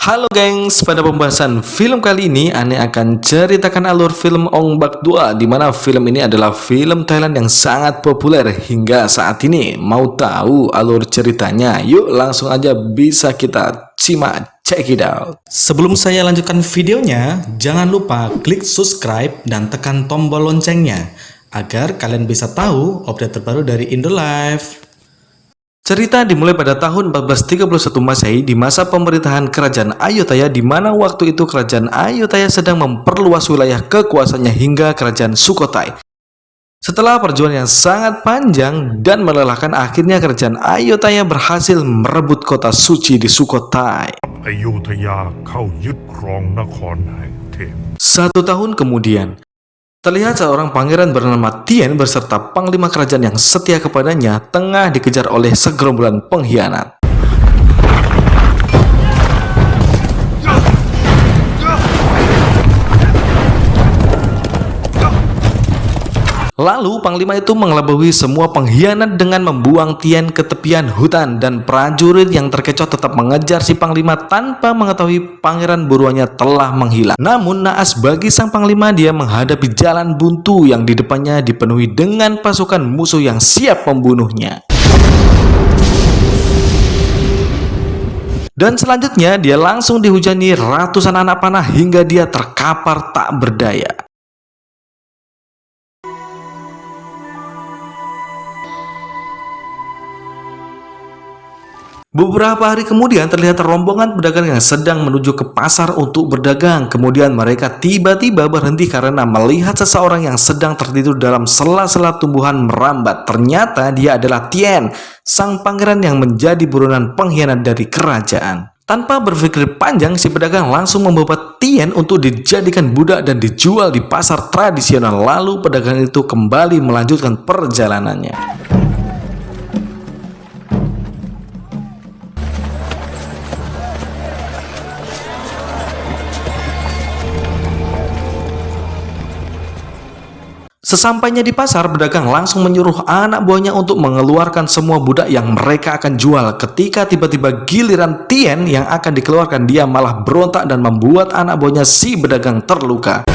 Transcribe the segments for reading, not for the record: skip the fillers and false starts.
Halo gengs, pada pembahasan film kali ini Ane akan ceritakan alur film Ong Bak 2, di mana film ini adalah film Thailand yang sangat populer hingga saat ini. Mau tahu alur ceritanya? Yuk langsung aja bisa kita simak, check it out. Sebelum saya lanjutkan videonya, jangan lupa klik subscribe dan tekan tombol loncengnya agar kalian bisa tahu update terbaru dari Indo Live. Cerita dimulai pada tahun 1431 Masehi di masa pemerintahan Kerajaan Ayutthaya, di mana waktu itu Kerajaan Ayutthaya sedang memperluas wilayah kekuasaannya hingga Kerajaan Sukhothai. Setelah perjuangan yang sangat panjang dan melelahkan, akhirnya Kerajaan Ayutthaya berhasil merebut kota suci di Sukhothai. อยุธยาเข้ายึดครองนครแห่งเทพ 1 tahun kemudian, terlihat seorang pangeran bernama Tien beserta panglima kerajaan yang setia kepadanya tengah dikejar oleh segerombolan pengkhianat. Lalu panglima itu mengelabui semua pengkhianat dengan membuang Tien ke tepian hutan, dan prajurit yang terkecoh tetap mengejar si panglima tanpa mengetahui pangeran buruannya telah menghilang. Namun naas bagi sang panglima, dia menghadapi jalan buntu yang di depannya dipenuhi dengan pasukan musuh yang siap membunuhnya. Dan selanjutnya dia langsung dihujani ratusan anak panah hingga dia terkapar tak berdaya. Beberapa hari kemudian terlihat rombongan pedagang yang sedang menuju ke pasar untuk berdagang. Kemudian mereka tiba-tiba berhenti karena melihat seseorang yang sedang tertidur dalam sela-sela tumbuhan merambat. Ternyata dia adalah Tien, sang pangeran yang menjadi buronan pengkhianat dari kerajaan. Tanpa berpikir panjang, si pedagang langsung membawa Tien untuk dijadikan budak dan dijual di pasar tradisional. Lalu pedagang itu kembali melanjutkan perjalanannya. Sesampainya di pasar, pedagang langsung menyuruh anak buahnya untuk mengeluarkan semua budak yang mereka akan jual. Ketika tiba-tiba giliran Tien yang akan dikeluarkan, dia malah berontak dan membuat anak buahnya si pedagang terluka.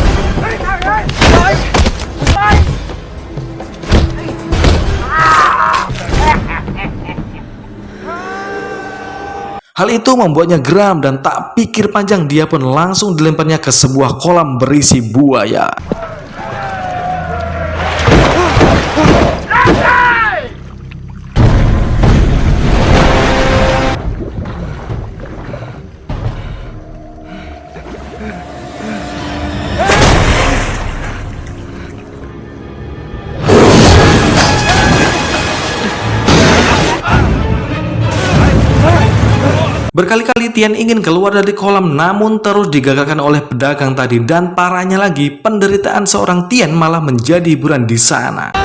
Hal itu membuatnya geram dan tak pikir panjang, dia pun langsung dilemparnya ke sebuah kolam berisi buaya. Berkali-kali Tien ingin keluar dari kolam, namun terus digagalkan oleh pedagang tadi, dan parahnya lagi, penderitaan seorang Tien malah menjadi hiburan di sana.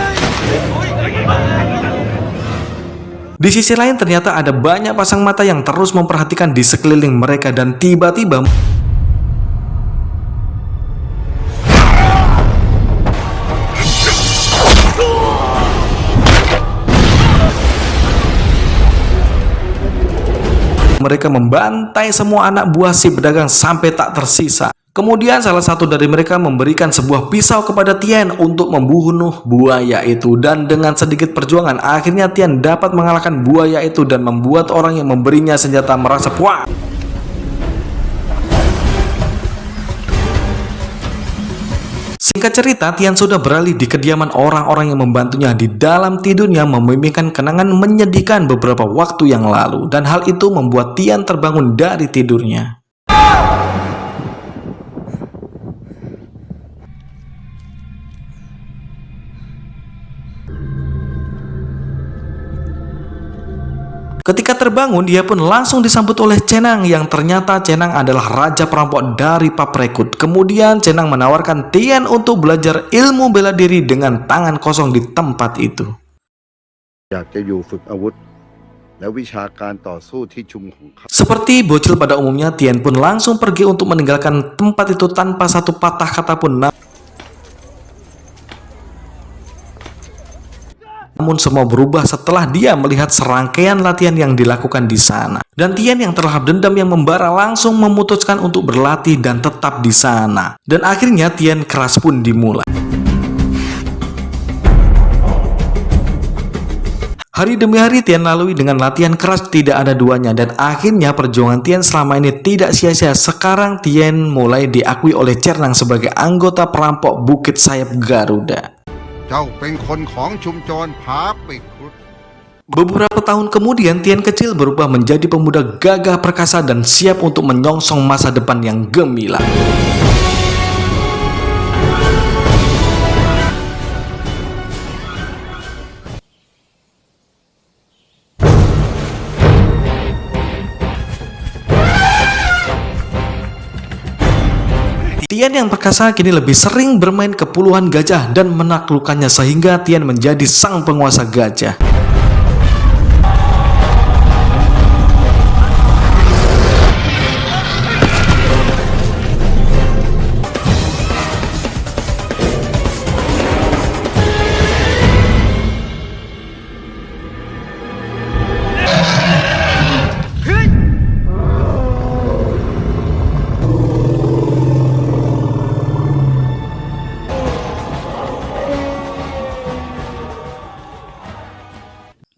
Di sisi lain, ternyata ada banyak pasang mata yang terus memperhatikan di sekeliling mereka, dan tiba-tiba mereka membantai semua anak buah si pedagang sampai tak tersisa. Kemudian salah satu dari mereka memberikan sebuah pisau kepada Tien untuk membunuh buaya itu, dan dengan sedikit perjuangan akhirnya Tien dapat mengalahkan buaya itu dan membuat orang yang memberinya senjata merasa puas. Singkat cerita, Tien sudah beralih di kediaman orang-orang yang membantunya. Di dalam tidurnya memimpikan kenangan menyedihkan beberapa waktu yang lalu, dan hal itu membuat Tien terbangun dari tidurnya. Ketika terbangun, dia pun langsung disambut oleh Cenang, yang ternyata Cenang adalah raja perampok dari Paprekut. Kemudian Cenang menawarkan Tien untuk belajar ilmu bela diri dengan tangan kosong di tempat itu. อยากจะอยู่ฝึกอาวุธและวิชาการต่อสู้ที่ชุมของเขา Seperti bocil pada umumnya, Tien pun langsung pergi untuk meninggalkan tempat itu tanpa satu patah kata pun. Namun semua berubah setelah dia melihat serangkaian latihan yang dilakukan di sana. Dan Tian yang terlahap dendam yang membara langsung memutuskan untuk berlatih dan tetap di sana. Dan akhirnya Tian keras pun dimulai. Hari demi hari Tian lalui dengan latihan keras tidak ada duanya, dan akhirnya perjuangan Tian selama ini tidak sia-sia. Sekarang Tian mulai diakui oleh Cernang sebagai anggota perampok Bukit Sayap Garuda. เจ้าเป็นคนของชุมชนผาปิดครุฑ Beberapa tahun kemudian Tian kecil berubah menjadi pemuda gagah perkasa dan siap untuk menyongsong masa depan yang gemilang. Tian yang perkasa kini lebih sering bermain ke puluhan gajah dan menaklukkannya sehingga Tian menjadi sang penguasa gajah.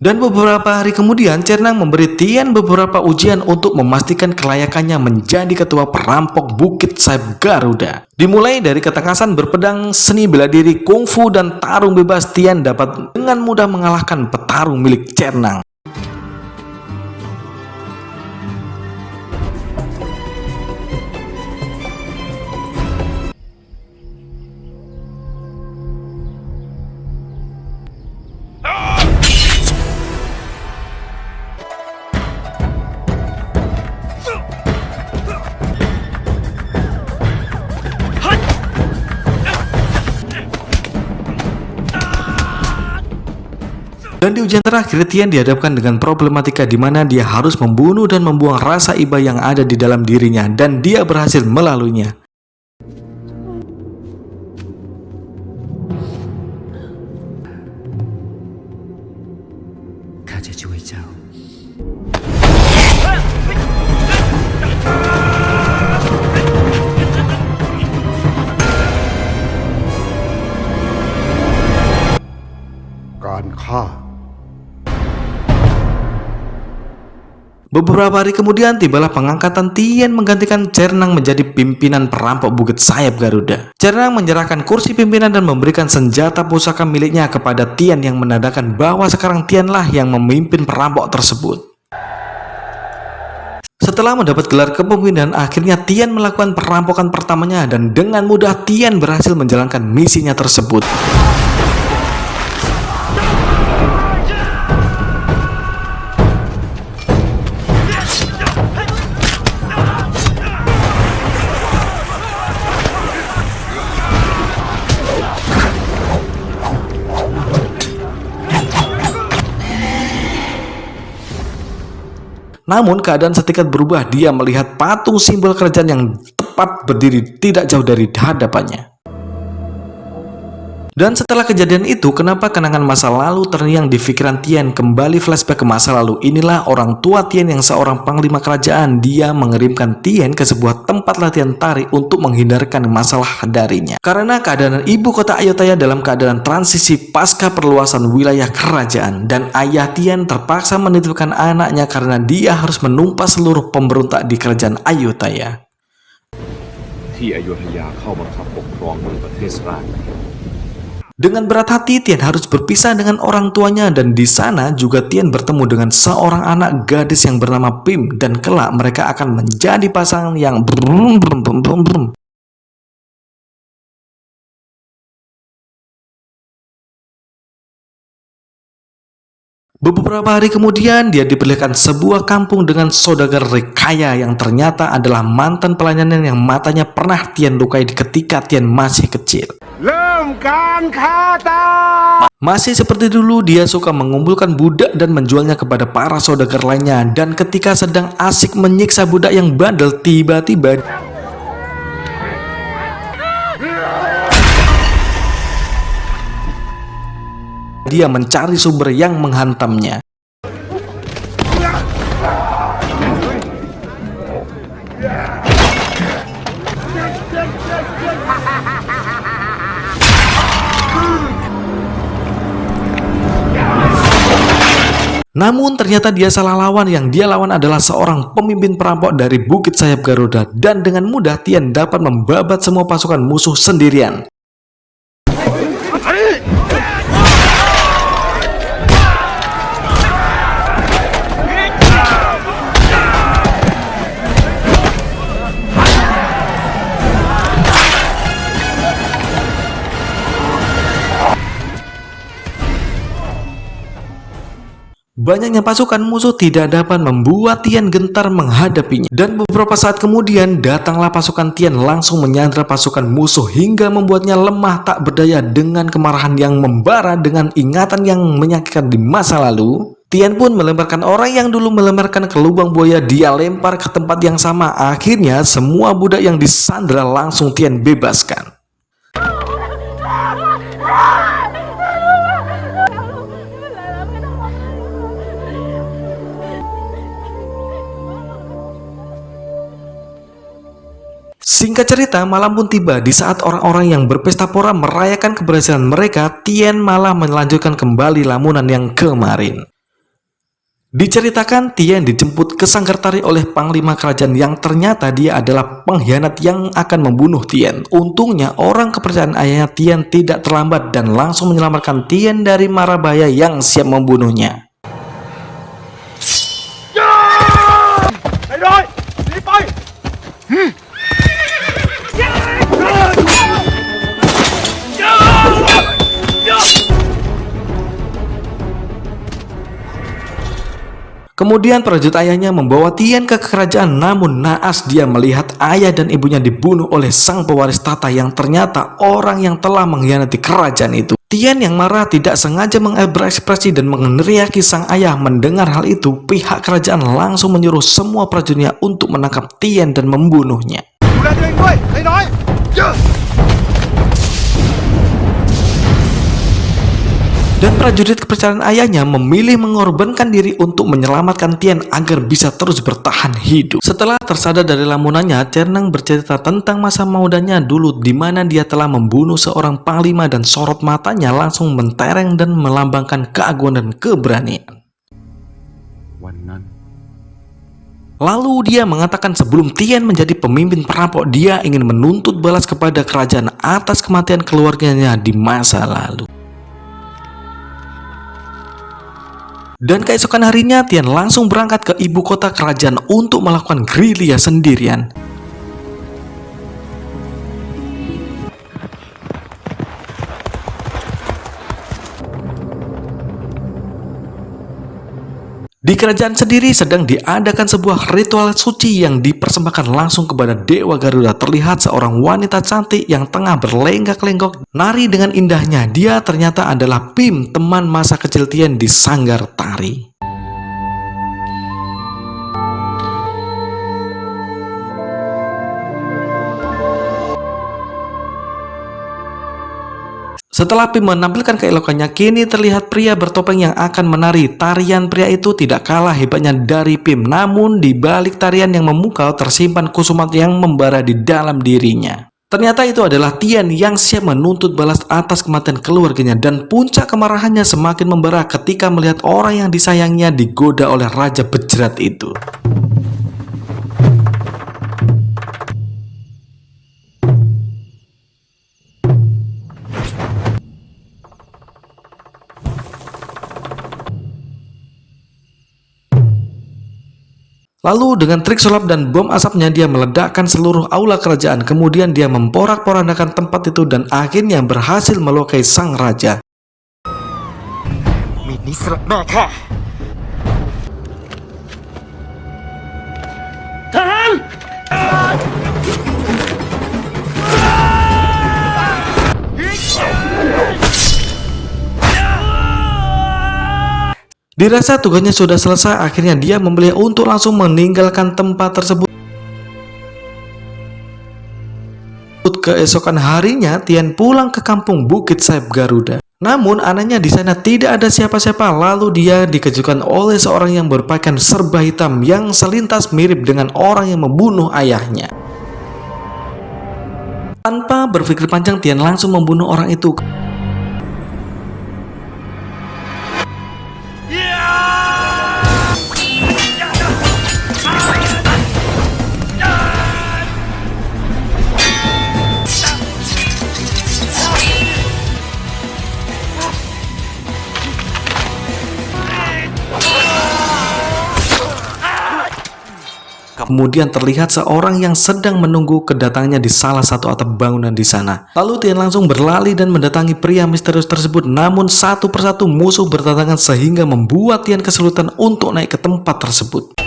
Dan beberapa hari kemudian Cernang memberi Tian beberapa ujian untuk memastikan kelayakannya menjadi ketua perampok Bukit Sayap Garuda. Dimulai dari ketangkasan berpedang, seni bela diri, kungfu, dan tarung bebas, Tian dapat dengan mudah mengalahkan petarung milik Cernang. Dan di ujian terakhir, Tian dihadapkan dengan problematika di mana dia harus membunuh dan membuang rasa iba yang ada di dalam dirinya, dan dia berhasil melaluinya. Beberapa hari kemudian tibalah pengangkatan Tian menggantikan Cernang menjadi pimpinan perampok Bukit Sayap Garuda. Cernang menyerahkan kursi pimpinan dan memberikan senjata pusaka miliknya kepada Tian yang menandakan bahwa sekarang Tianlah yang memimpin perampok tersebut. Setelah mendapat gelar kepemimpinan, akhirnya Tian melakukan perampokan pertamanya dan dengan mudah Tian berhasil menjalankan misinya tersebut. Namun keadaan seketika berubah. Dia melihat patung simbol kerajaan yang tepat berdiri tidak jauh dari hadapannya. Dan setelah kejadian itu, kenapa kenangan masa lalu terngiang di pikiran Tian? Kembali flashback ke masa lalu. Inilah orang tua Tian yang seorang panglima kerajaan. Dia mengirimkan Tian ke sebuah tempat latihan tari untuk menghindarkan masalah darinya. Karena keadaan ibu kota Ayutthaya dalam keadaan transisi pasca perluasan wilayah kerajaan. Dan ayah Tian terpaksa menitipkan anaknya karena dia harus menumpas seluruh pemberontak di kerajaan Ayutthaya. ที่อยุธยาเข้าบังคับปกครองเมืองประเทศราช Dengan berat hati, Tian harus berpisah dengan orang tuanya, dan di sana juga Tian bertemu dengan seorang anak gadis yang bernama Pim, dan kelak mereka akan menjadi pasangan yang brum. Beberapa hari kemudian, dia diperlihatkan sebuah kampung dengan saudagar kaya yang ternyata adalah mantan pelayanan yang matanya pernah Tian lukai ketika Tian masih kecil. Masih seperti dulu, dia suka mengumpulkan budak dan menjualnya kepada para saudagar lainnya. Dan ketika sedang asik menyiksa budak yang bandel, tiba-tiba dia mencari sumber yang menghantamnya. Namun ternyata dia salah lawan. Yang dia lawan adalah seorang pemimpin perampok dari Bukit Sayap Garuda, dan dengan mudah Tian dapat membabat semua pasukan musuh sendirian. Banyaknya pasukan musuh tidak dapat membuat Tian gentar menghadapinya, dan beberapa saat kemudian datanglah pasukan Tian langsung menyandra pasukan musuh hingga membuatnya lemah tak berdaya. Dengan kemarahan yang membara dengan ingatan yang menyakitkan di masa lalu, Tian pun melemparkan orang yang dulu melemparkan ke lubang buaya. Dia lempar ke tempat yang sama. Akhirnya semua budak yang disandra langsung Tian bebaskan. Singkat cerita, malam pun tiba. Di saat orang-orang yang berpesta pora merayakan keberhasilan mereka, Tian malah melanjutkan kembali lamunan yang kemarin. Diceritakan Tian dijemput ke Sanggartari oleh Panglima Kerajaan yang ternyata dia adalah pengkhianat yang akan membunuh Tian. Untungnya orang kepercayaan ayahnya Tian tidak terlambat dan langsung menyelamatkan Tian dari mara bahaya yang siap membunuhnya. Kemudian prajurit ayahnya membawa Tian ke kerajaan, namun naas dia melihat ayah dan ibunya dibunuh oleh sang pewaris tata yang ternyata orang yang telah mengkhianati kerajaan itu. Tian yang marah tidak sengaja mengekspresi dan meneriaki sang ayah. Mendengar hal itu, pihak kerajaan langsung menyuruh semua prajuritnya untuk menangkap Tian dan membunuhnya. Dan prajurit kepercayaan ayahnya memilih mengorbankan diri untuk menyelamatkan Tian agar bisa terus bertahan hidup. Setelah tersadar dari lamunannya, Cernang bercerita tentang masa mudanya dulu di mana dia telah membunuh seorang panglima dan sorot matanya langsung mentereng dan melambangkan keagungan dan keberanian. Lalu dia mengatakan sebelum Tian menjadi pemimpin perampok, dia ingin menuntut balas kepada kerajaan atas kematian keluarganya di masa lalu. Dan keesokan harinya Tian langsung berangkat ke ibu kota kerajaan untuk melakukan gerilya sendirian. Di kerajaan sendiri sedang diadakan sebuah ritual suci yang dipersembahkan langsung kepada Dewa Garuda. Terlihat seorang wanita cantik yang tengah berlenggak-lenggok nari dengan indahnya. Dia ternyata adalah Pim, teman masa kecil Tian di Sanggartari. Setelah Pim menampilkan keelokannya, kini terlihat pria bertopeng yang akan menari. Tarian pria itu tidak kalah hebatnya dari Pim, namun di balik tarian yang memukau tersimpan kusumat yang membara di dalam dirinya. Ternyata itu adalah Tian yang siap menuntut balas atas kematian keluarganya, dan puncak kemarahannya semakin membara ketika melihat orang yang disayangnya digoda oleh Raja Bejrat itu. Lalu dengan trik sulap dan bom asapnya dia meledakkan seluruh aula kerajaan. Kemudian dia memporak-porandakan tempat itu dan akhirnya berhasil melukai sang raja. Dirasa tugasnya sudah selesai, akhirnya dia memilih untuk langsung meninggalkan tempat tersebut. Keesokan harinya, Tian pulang ke kampung Bukit Sayap Garuda. Namun anehnya di sana tidak ada siapa-siapa, lalu dia dikejutkan oleh seorang yang berpakaian serba hitam yang selintas mirip dengan orang yang membunuh ayahnya. Tanpa berpikir panjang, Tian langsung membunuh orang itu. Kemudian terlihat seorang yang sedang menunggu kedatangannya di salah satu atap bangunan di sana. Lalu Tian langsung berlari dan mendatangi pria misterius tersebut. Namun satu persatu musuh berdatangan sehingga membuat Tian kesulitan untuk naik ke tempat tersebut.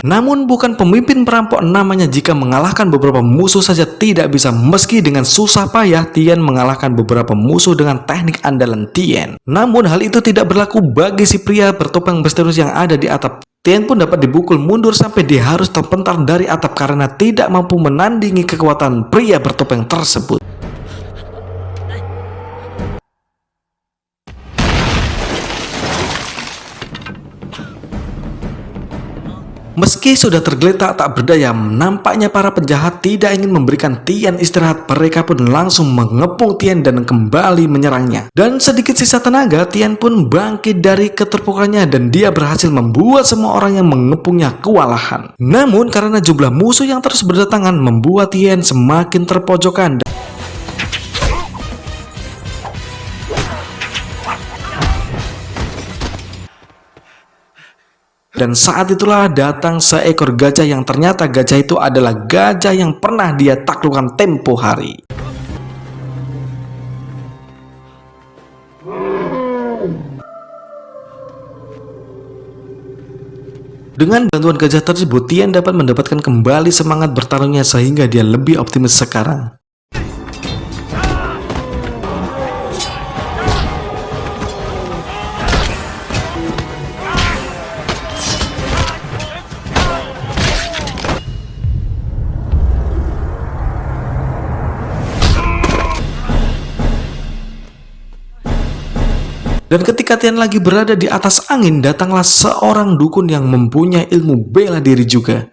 Namun bukan pemimpin perampok namanya jika mengalahkan beberapa musuh saja tidak bisa. Meski dengan susah payah Tian mengalahkan beberapa musuh dengan teknik andalan Tian. Namun hal itu tidak berlaku bagi si pria bertopeng misterius yang ada di atap. Tian pun dapat dibukul mundur sampai dia harus terpental dari atap karena tidak mampu menandingi kekuatan pria bertopeng tersebut. Meski sudah tergeletak tak berdaya, nampaknya para penjahat tidak ingin memberikan Tian istirahat. Mereka pun langsung mengepung Tian dan kembali menyerangnya. Dan sedikit sisa tenaga, Tian pun bangkit dari keterpurukannya dan dia berhasil membuat semua orang yang mengepungnya kewalahan. Namun karena jumlah musuh yang terus berdatangan membuat Tian semakin terpojokan. Dan saat itulah datang seekor gajah yang ternyata gajah itu adalah gajah yang pernah dia taklukkan tempo hari. Dengan bantuan gajah tersebut, Tian dapat mendapatkan kembali semangat bertarungnya sehingga dia lebih optimis sekarang. Dan ketika Tian lagi berada di atas angin, datanglah seorang dukun yang mempunyai ilmu bela diri juga.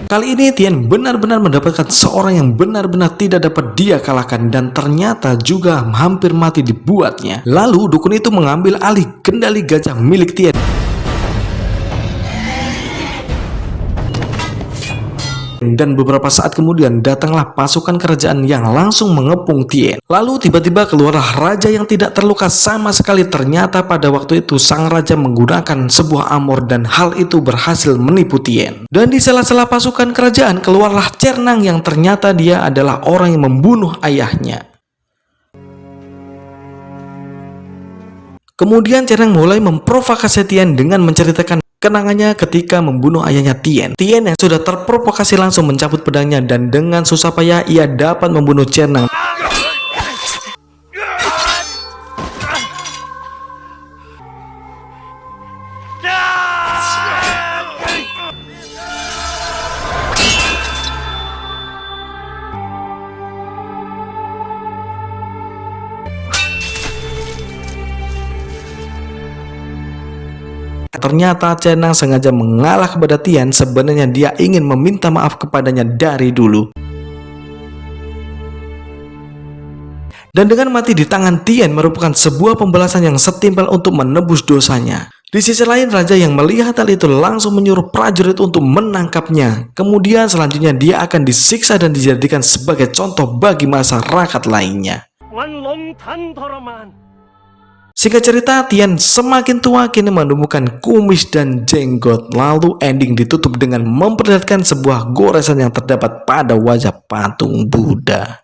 Kali ini Tian benar-benar mendapatkan seorang yang benar-benar tidak dapat dia kalahkan dan ternyata juga hampir mati dibuatnya. Lalu dukun itu mengambil alih kendali gajah milik Tian. Dan beberapa saat kemudian datanglah pasukan kerajaan yang langsung mengepung Tian. Lalu tiba-tiba keluarlah raja yang tidak terluka sama sekali. Ternyata pada waktu itu sang raja menggunakan sebuah amor dan hal itu berhasil menipu Tian. Dan di sela-sela pasukan kerajaan keluarlah Cernang yang ternyata dia adalah orang yang membunuh ayahnya. Kemudian Cernang mulai memprovokasi Tian dengan menceritakan kenangannya ketika membunuh ayahnya Tian. Tian yang sudah terprovokasi langsung mencabut pedangnya dan dengan susah payah ia dapat membunuh Cernang. Ternyata Cernang sengaja mengalah kepada Tian. Sebenarnya dia ingin meminta maaf kepadanya dari dulu. Dan dengan mati di tangan Tian merupakan sebuah pembalasan yang setimpal untuk menebus dosanya. Di sisi lain, raja yang melihat hal itu langsung menyuruh prajurit untuk menangkapnya. Kemudian selanjutnya dia akan disiksa dan dijadikan sebagai contoh bagi masyarakat lainnya. Singkat cerita, Tian semakin tua kini menumbuhkan kumis dan jenggot. Lalu ending ditutup dengan memperlihatkan sebuah goresan yang terdapat pada wajah patung Buddha.